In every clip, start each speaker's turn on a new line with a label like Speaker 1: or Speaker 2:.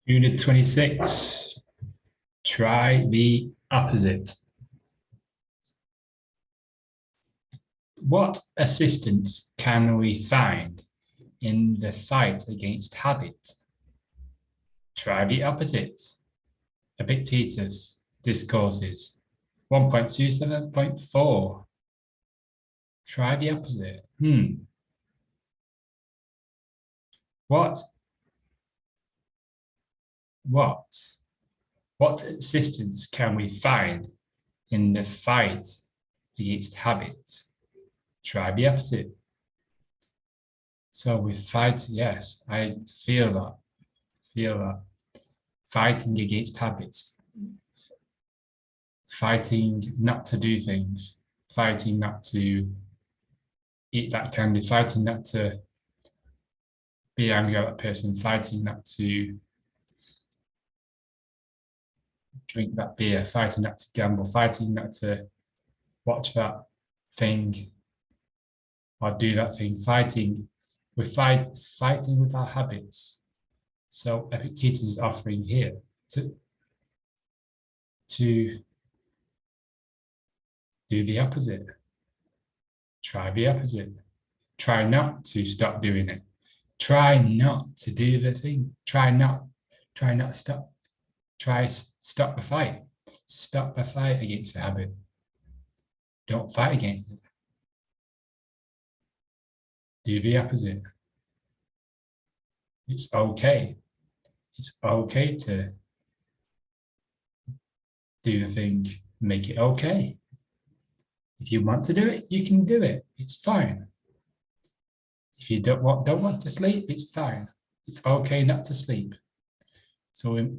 Speaker 1: Unit 26, try the opposite. What assistance can we find in the fight against habit? Try the opposite. Epictetus Discourses 1.27.4. Try the opposite. What assistance can we find in the fight against habit? Try the opposite. So we fight, yes, I feel that. Fighting against habits. Fighting not to do things. Fighting not to eat that candy. Fighting not to be angry at that person. Fighting not to drink that beer. Fighting not to gamble. Fighting not to watch that thing or do that thing. Fighting with our habits. So Epictetus is offering here to do the opposite. Try the opposite. Try not to stop doing it. Try not to do the thing. Try stop the fight. Stop the fight against the habit. Don't fight against it. Do the opposite. It's okay. It's okay to do the thing, make it okay. If you want to do it, you can do it. It's fine. If you don't want to sleep, it's fine. It's okay not to sleep. So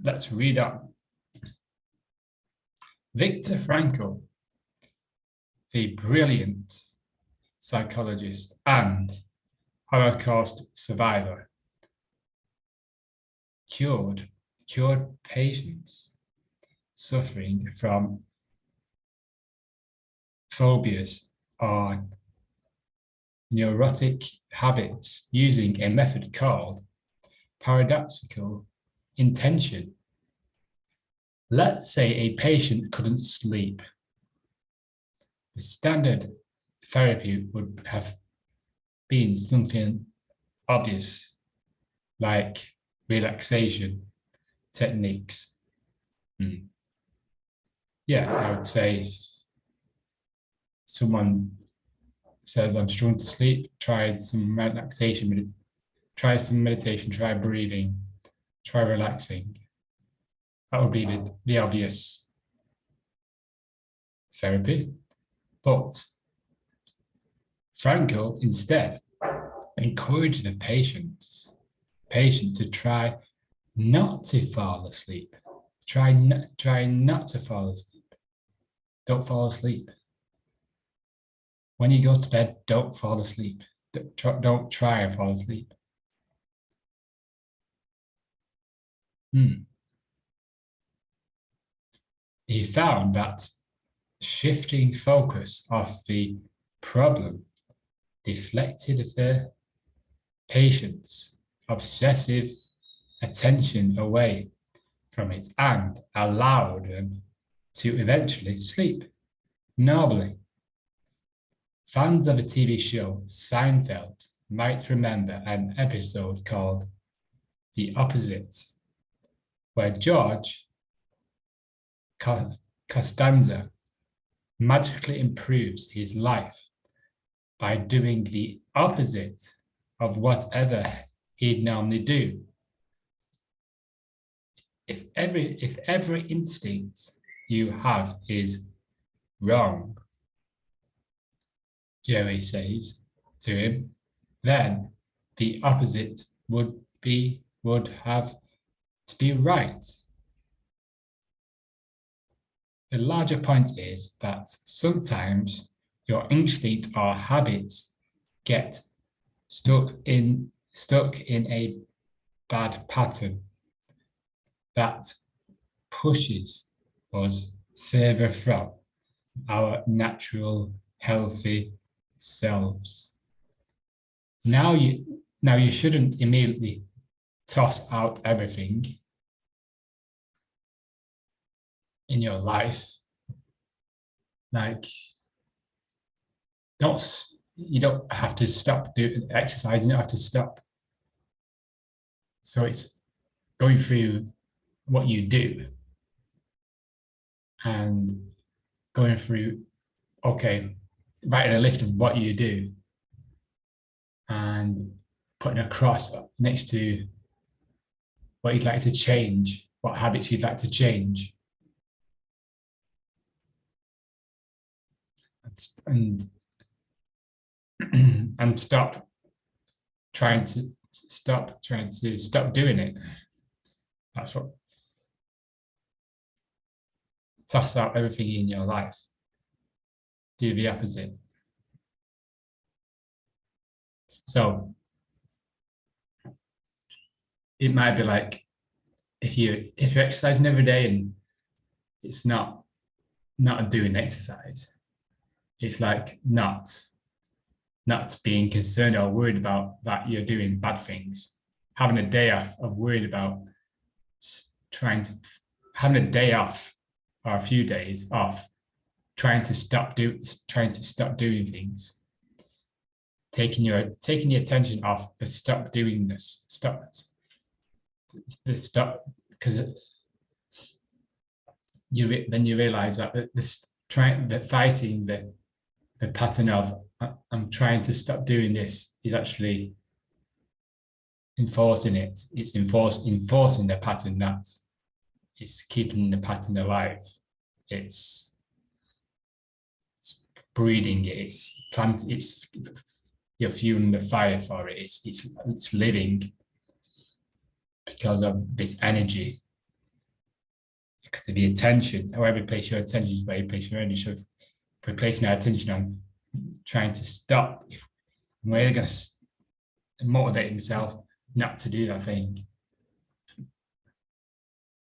Speaker 1: let's read on. Viktor Frankl, the brilliant psychologist and Holocaust survivor, cured patients suffering from phobias or neurotic habits using a method called paradoxical intention. Let's say a patient couldn't sleep. The standard therapy would have been something obvious, like relaxation techniques. Yeah, I would say someone says, I'm struggling to sleep, try some relaxation, try some meditation, try breathing, try relaxing. That would be the obvious therapy. But Frankl instead encouraged the patient to try not to fall asleep. Try not to fall asleep. Don't fall asleep. When you go to bed, don't fall asleep. Don't try and fall asleep. He found that shifting focus of the problem deflected the patient's obsessive attention away from it and allowed them to eventually sleep normally. Fans of the TV show Seinfeld might remember an episode called The Opposite, where George Costanza magically improves his life by doing the opposite of whatever he'd normally do. If every instinct you have is wrong, Jerry says to him, then the opposite would have to be right. The larger point is that sometimes your instinct or habits get stuck in a bad pattern that pushes us further from our natural, healthy selves. Now Now, you shouldn't immediately toss out everything in your life. Like, you don't have to stop doing exercise, you don't have to stop. So it's going through what you do and going through, okay, writing a list of what you do and putting a cross next to what you'd like to change, what habits you'd like to change. And and stop doing it. That's what, toss out everything in your life. Do the opposite. So it might be like if you're exercising every day and it's not doing exercise, it's like not being concerned or worried about that you're doing bad things. Having a day off of worried about having a day off or a few days off, trying to stop doing things, taking your attention off the stop doing this, stop, because then you realize that fighting the pattern of I'm trying to stop doing this is actually enforcing it. It's enforcing the pattern that is keeping the pattern alive. It's breeding it. It's you're fueling the fire for it. It's living because of this energy. Because of the attention, however you place your attention is where you place your energy. So if we're placing our attention on trying to stop, if I'm really going to motivate myself not to do that thing,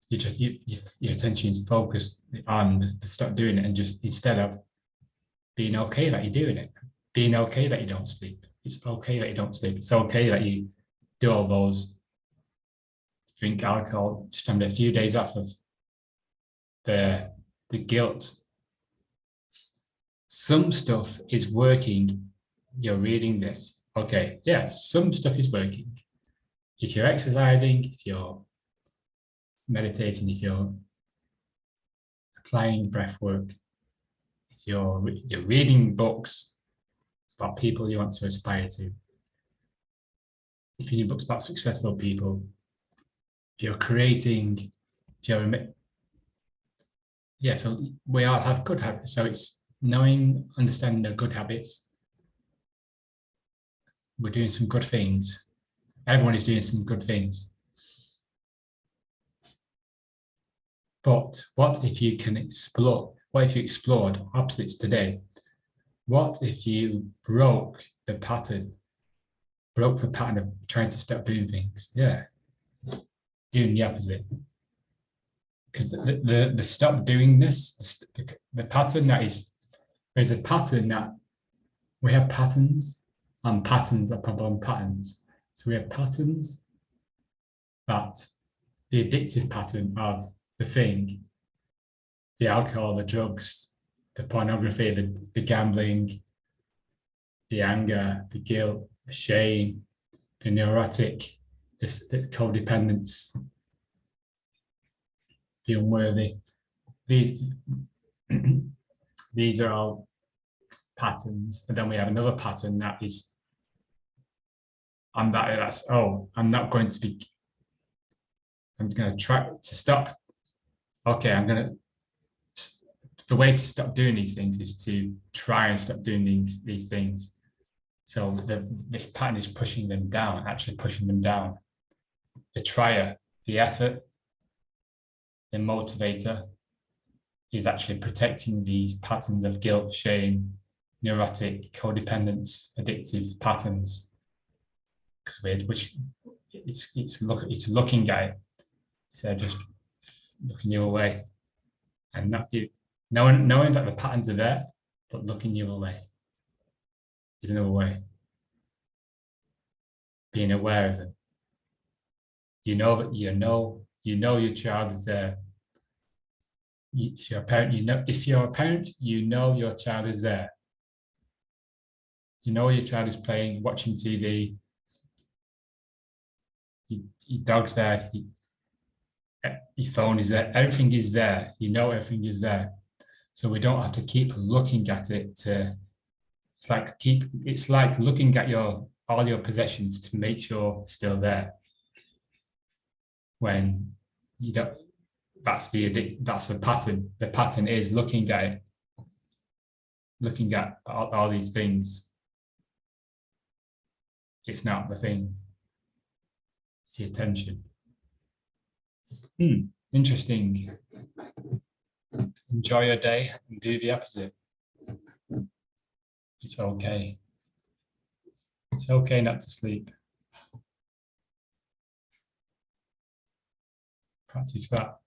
Speaker 1: your attention is focused on stop doing it, and just instead of being okay that you're doing it, being okay that you don't sleep. It's okay that you don't sleep. It's okay that you do all those, drink alcohol, just having a few days off of the guilt. Some stuff is working. You're reading this. Okay, yeah, some stuff is working. If you're exercising, if you're meditating, if you're applying breath work, if you're reading books about people you want to aspire to, if you're reading books about successful people, if you're creating, yeah, so we all have good habits. So it's knowing, understanding the good habits. We're doing some good things. Everyone is doing some good things. But what if you can explore? What if you explored opposites today? What if you broke the pattern of trying to stop doing things? Yeah, doing the opposite. Because the stop doing this, the pattern that is, there's a pattern that we have patterns and patterns upon patterns. So we have patterns that the addictive pattern of the thing, the alcohol, the drugs, the pornography, the gambling, the anger, the guilt, the shame, the neurotic, the codependence, the unworthy. These are all patterns. And then we have another pattern that is, I'm not going to be, I'm going to try to stop. Okay, the way to stop doing these things is to try and stop doing these things. So this pattern is pushing them down, actually pushing them down. The trier, the effort, the motivator is actually protecting these patterns of guilt, shame, neurotic, codependence, addictive patterns. Which it's looking at it. So just looking your way, and not you knowing that the patterns are there, but looking your way is another way. being aware of it. You know that you know your child is there. If you're a parent, if you're a parent, you know your child is there. You know your child is playing, watching TV. Your dog's there. Your phone is there. Everything is there. You know everything is there. So we don't have to keep looking at it. It's like looking at all your possessions to make sure it's still there. When you don't, that's the pattern. The pattern is looking at it, looking at all these things. It's not the thing. It's the attention. Interesting. Enjoy your day and do the opposite. It's okay. It's okay not to sleep. Practice that.